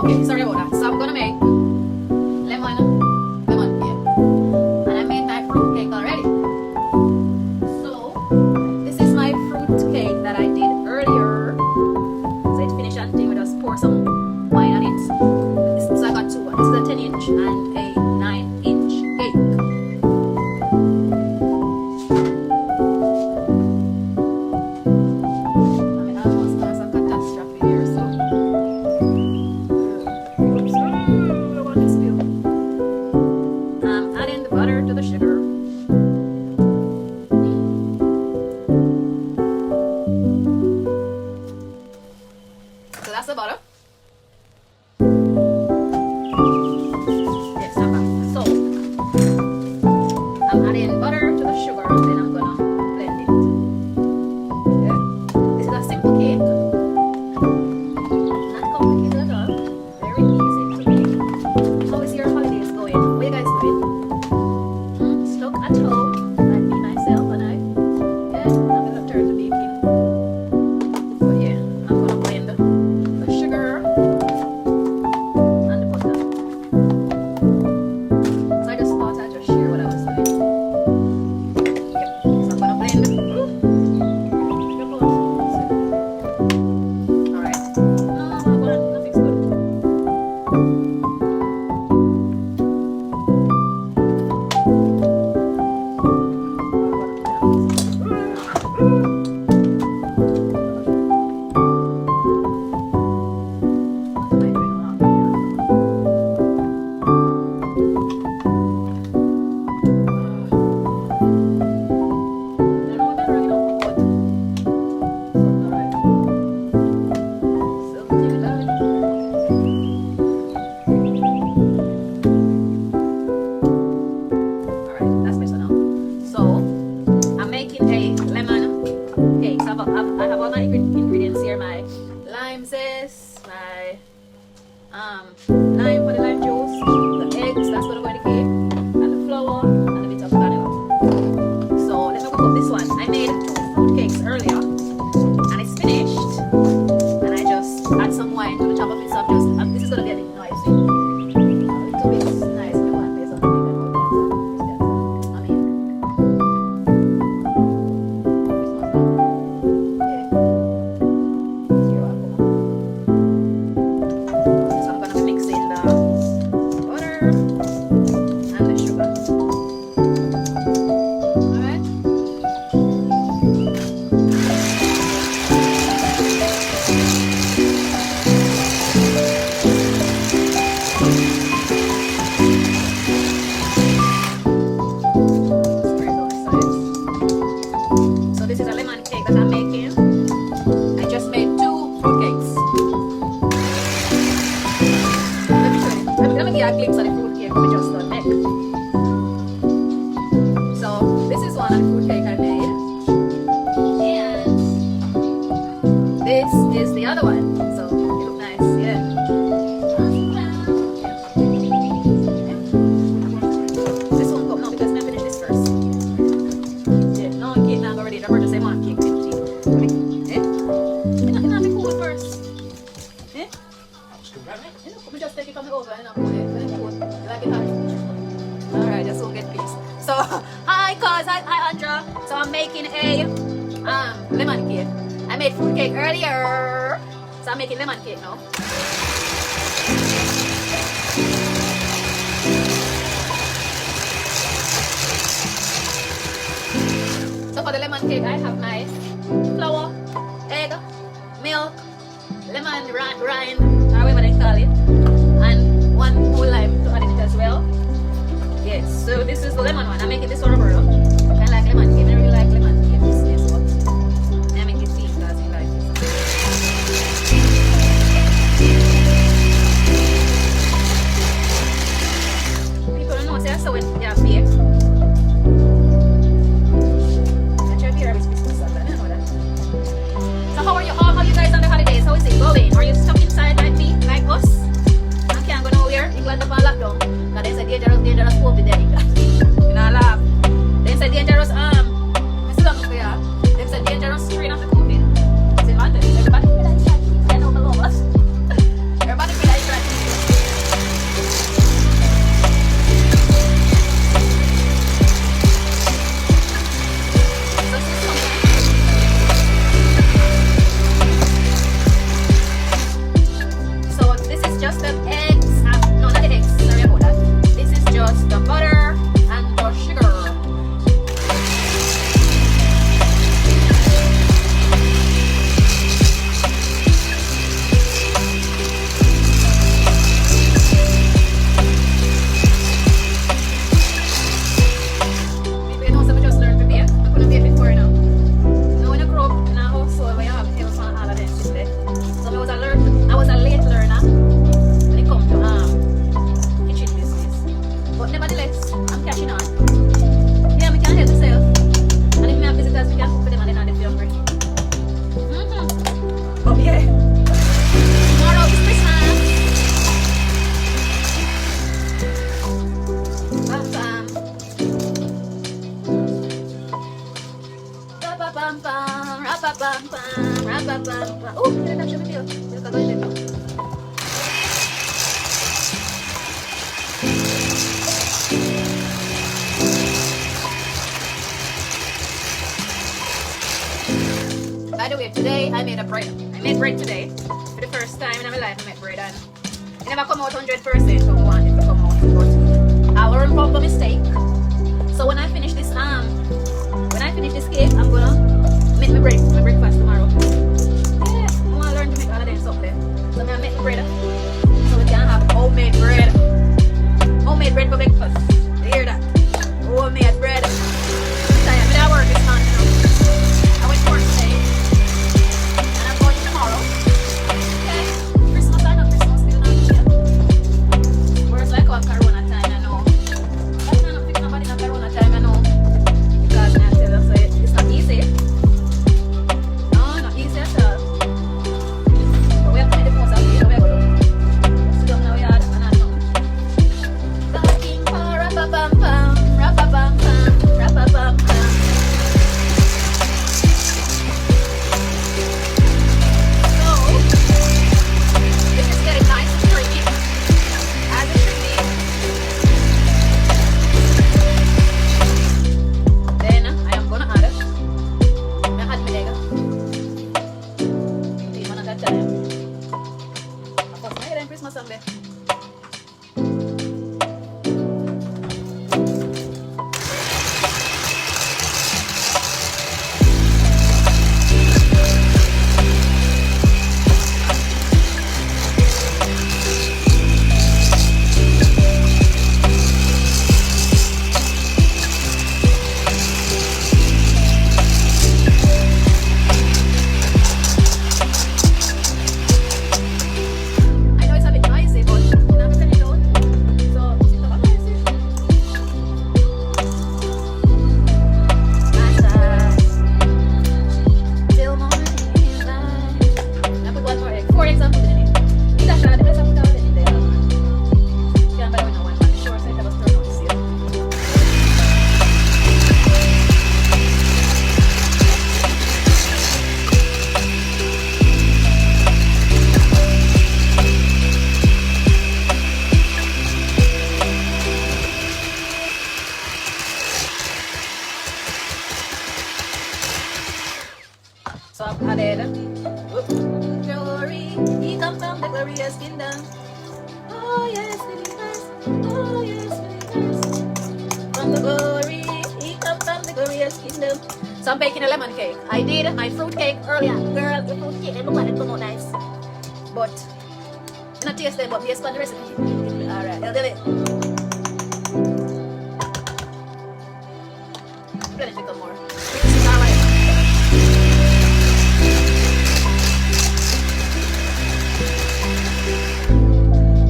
okay, sorry about that. So I'm gonna make lemon cake, and I made my fruit cake already. So this is my fruit cake that I did earlier. So it finished and thing. We just pour some wine on it. So I got two. This is a 10-inch and a 9-inch cake. Butter to the sugar. So that's the butter. Yes, so I'm adding butter to the sugar and then I'm gonna blend it. Yeah. This is a simple cake. Not complicated at all. Very easy to make. How is your holidays going? What are you guys doing? Stuck at home, like me, myself, and I. Yeah, I'm gonna turn to baking. But yeah, I'm gonna blend the sugar and the butter. So I just thought I'd just share what I was doing. Yep, so I'm gonna blend. Alright. No, nothing's good. I have all my ingredients here. My lime zest, my lime for the lime juice, the eggs, that's going to go in the cake, and the flour, and a bit of vanilla. So let me cook up this one. I made 2 fruit cakes earlier, and it's finished. And I just add some wine to the top of it. So I'm just, this is going to get noisy. A little bit nice. I want to play something. This is a lemon cake that I'm making. I just made 2 fruit cakes. Let me show you. Let me give you a glimpse of the fruit cake we just done make. So this is one of the fruit cake I made, and this is the other one. So it look nice, yeah. This one come now because I'm finish this first. No cake now already. The bird say one cake 50. Eh? You know be cool first. Eh? You know, we just take it from the oven and put it. When it's cool. You like it hot? Alright, just won't get peace. So hi cuz, hi Andra. So I'm making a lemon cake. I made fruit cake earlier. So I'm making lemon cake now. So for the lemon cake, I have my flour, egg, milk, lemon rind, or whatever they call it, and 1 whole lime to add in it as well. Yes, so this is the lemon one. I'm making this one over. I like lemon cake. I really like lemon cake. Yes, but I make it sweet because I like it. People don't know, say so when you have baked. So how are you all? How are you guys on the holidays? How is it going? Are you stuck inside like me? just the eggs. No, not the eggs. Sorry about that. This is just the butter and the sugar. Maybe you know some just learn to bake. I couldn't bake before now. No, when you grow up in a household where you have house and all of them shit there. So I was a late learner when it comes to kitchen business. But nevertheless, I'm catching on. Yeah, we can help myself. And if we have visitors, we can cook for them and then they feel hungry. But yeah, tomorrow is Christmas. Bam bam. Ba ba bam bam. Ra ba bam bam. Ra ba bam bam. Oh, kaya na siya video. Kaya ka gawin dito. By the way, today I made a bread. I made bread today. For the first time in my life, I made bread, and it never come out 100% how I want it to come out. But I learned from the mistake. So when I finish this cake, I'm gonna make my breakfast tomorrow. Yeah, I wanna learn to make all of them something. So I'm gonna make the bread so we can have homemade bread. Homemade bread for breakfast. You hear that? Homemade bread. I'm tired. I work this month now. I went to work today. And I'm going tomorrow. Okay. Christmas, I know Christmas still not here. Whereas like on Corona time, I know. I can't pick nobody on Corona time, I know. Because I tell you, so it's not easy. No, not easy at all. But we have to make the most of it. So we have to sit down now, we are, and I know. Looking for ra-ba-bam-bam, ra-ba-bam-bam, ra-ba-bam-bam. So, this is getting nice and creamy, as it should be. Then I am gonna add my egg. Hindi mo na time. Tapos may rin Christmas ang be. I know it's a bit noisy, but you know, turn it down. So, it's not noisy. Till morning light. I put one more egg. 4 eggs I'm putting in it. It's actually the best I put out in there. You can't buy one man. Sure, so it was turned on to see it. So I've added glory, he come from the glorious kingdom. Oh yes, believers. Oh yes, believers. From the glory, he come from the glorious kingdom. So I'm baking a lemon cake. I did my fruit cake earlier. Girl, the fruit cake, I look like it come out nice. But I'm not tasting, but based on the recipe. Alright, I'll do it. I'm gonna pick up more. This is alright.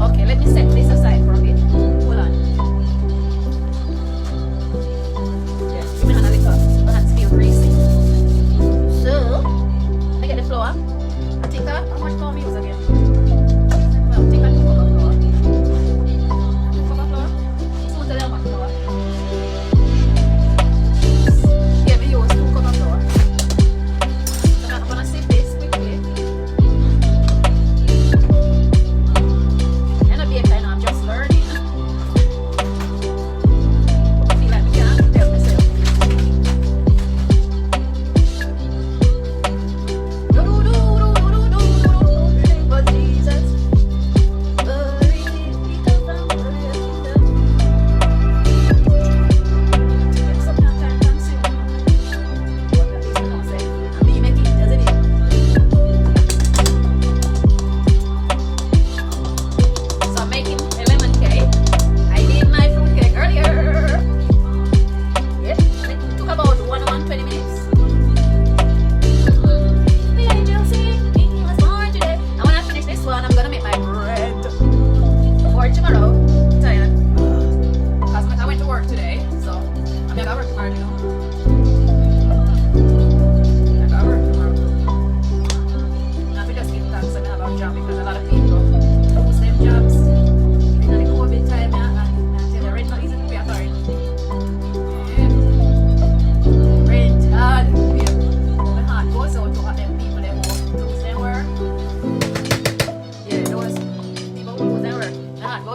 Okay, let me set this aside for a bit. Hold on. Yeah, give me a hand a little. My hands feel greasy. So, I get the flour. I think how much flour we use again? Well, I think I 2 cups of flour. 2 cups of flour? 2 to the amount of flour.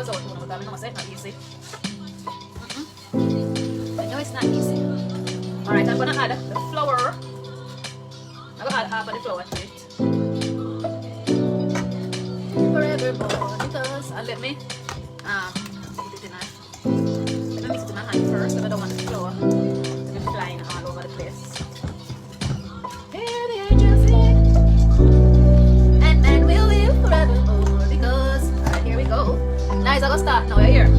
goes out because I know it's not easy. I know it's not easy. Alright, I'm gonna add the flour. I'm gonna add half of the flour to it. Forevermore, because let me put it in let me mix it in my hand first, because I don't want the flour to be flying all over the place. Hear the angels sing, and man will live forevermore, because alright, here we go. Now it's gonna start now, you're here.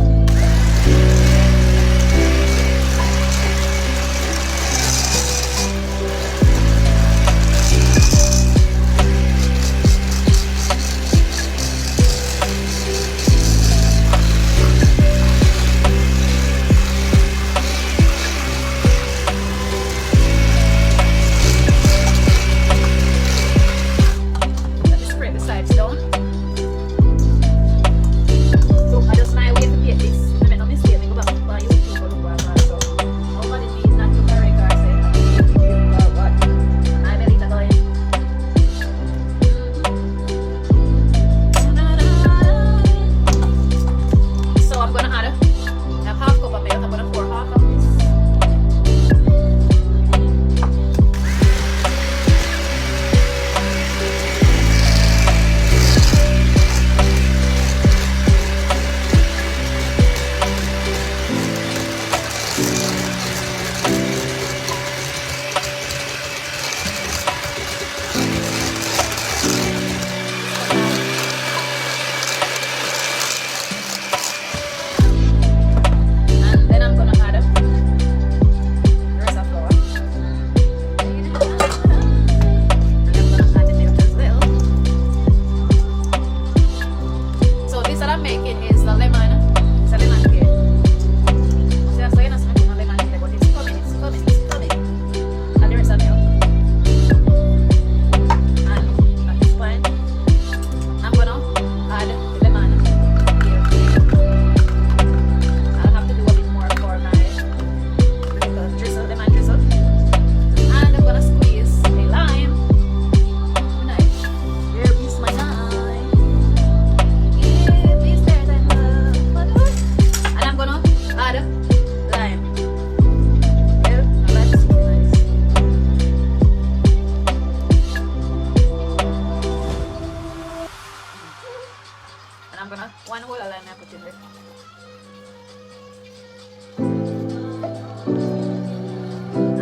One whole lime I put in there.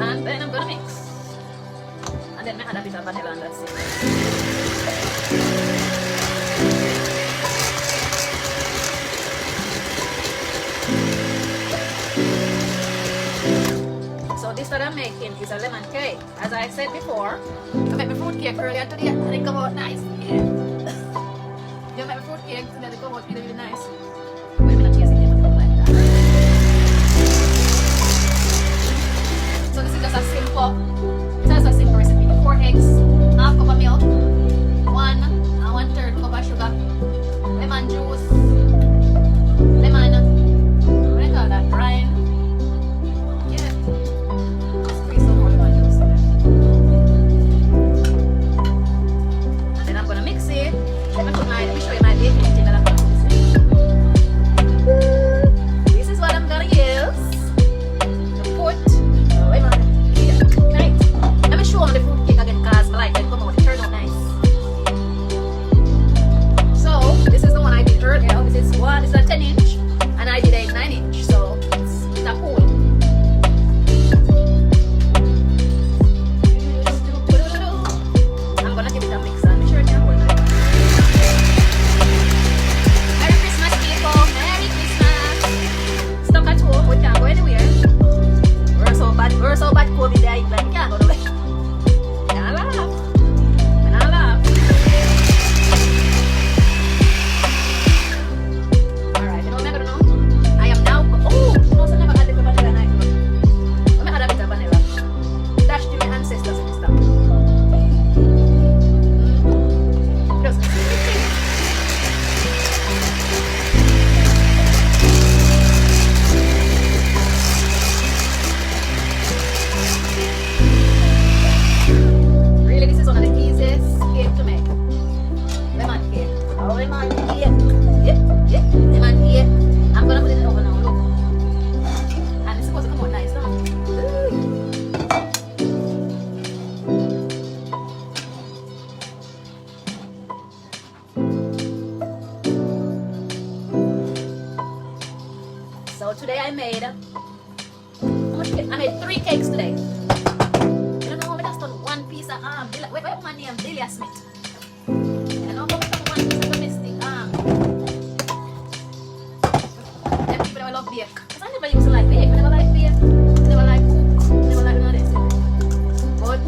And then I'm gonna mix. And then I add a bit of vanilla and that's it. So this that I'm making is a lemon cake. As I said before, I made my fruit cake earlier today and it came out nice. You make my fruit cake today, it come out really nice. Wait a minute, yes, it came out like that. So this is just a simple recipe. 4 eggs, half cup of milk, 1/3 cup of sugar, lemon juice, lemon, what do you call that, rind. Yeah, squeeze some more lemon juice in there. And then I'm gonna mix it. Let me show you my baking thing that I'm gonna put this in. This is what I'm gonna use to put lemon here. Right. Let me show you the fruit cake again because I like them come out. It turned out nice. today I made how much cake? I made 3 cakes today. You don't know how I just done one piece of wait, my name Delia Smith. You don't know how I done one piece of domestic them people that love bake. Because I never used to like bake. I never like bake. I never like cook. I never like none of this. But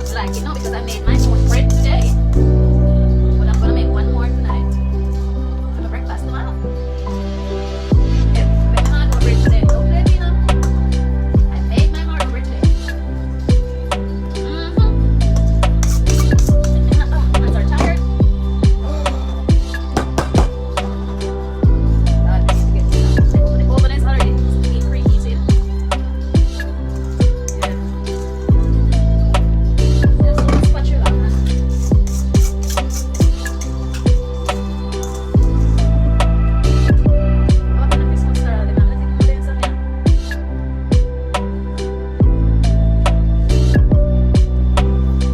I like it now because I made my own bread today. But I'm gonna make one more tonight for my breakfast tomorrow. Yeah, make my hard bread today. Don't blame me now. I made my hard bread today. Hands are tired. The oven is already being preheated. Yeah. There's no spatula.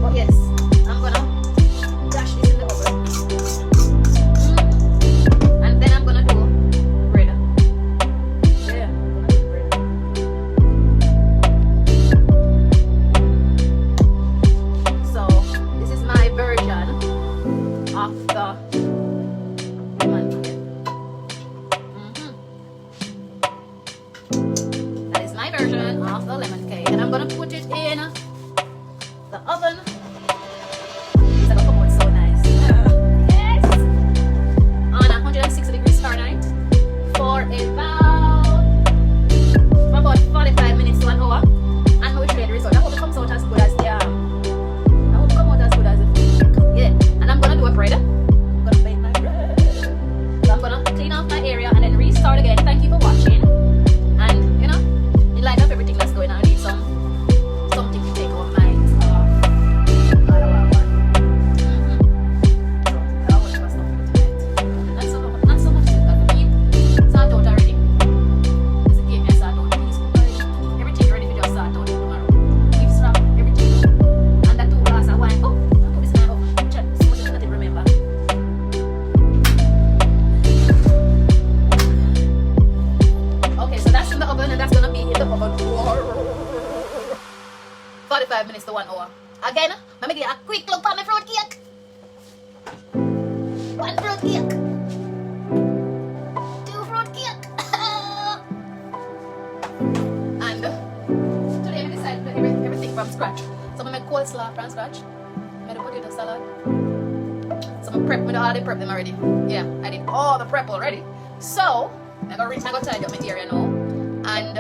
But yes, I'm gonna dash this in the oven. And then I'm gonna do bread. Yeah, I'm gonna do bread. So this is my version of the lemon cake. That is my version of the lemon cake, and I'm gonna put it in the oven. It's gonna come out so nice. Yes, on 160 degrees Fahrenheit for about 45 minutes to an hour, and we will show you the result. I hope it comes out as good as the I hope it comes out as good as the cake. Yeah, and I'm gonna do a bread. I'm gonna make my bread. So I'm gonna clean off my area and then restart again. Thank you for watching. And you know, in light of everything that's going on, I need something to take our minds off. I don't want one. So that was my stuff for tonight. Not so much because I mean, sort out already. There's a cake I sort out. Everything ready for just sort out tomorrow. Leave strap, everything. And that 2 glasses of wine. Oh, I put this in my oven. Check. So much I didn't remember. Okay, so that's in the oven and that's gonna be in the oven for 45 minutes to 1 hour. Again, let me get a quick look at my fruit cake. 1 fruit cake. 2 fruit cake. And today I decided to do everything from scratch. So I make coleslaw from scratch. I made a potato salad. So I prep, I already prepped them already. Yeah, I did all the prep already. So I'm gonna tidy up my area now. And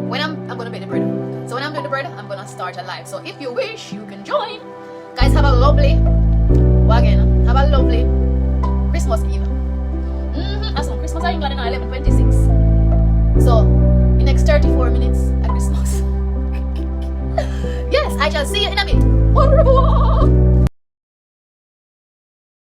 when I'm gonna make the bread. So when I'm doing the bread, I'm gonna start a live. So if you wish, you can join. Guys, have a lovely Christmas Eve. That's on Christmas in England now, 11:26. So in next 34 minutes at Christmas. Yes, I shall see you in a bit. Au revoir.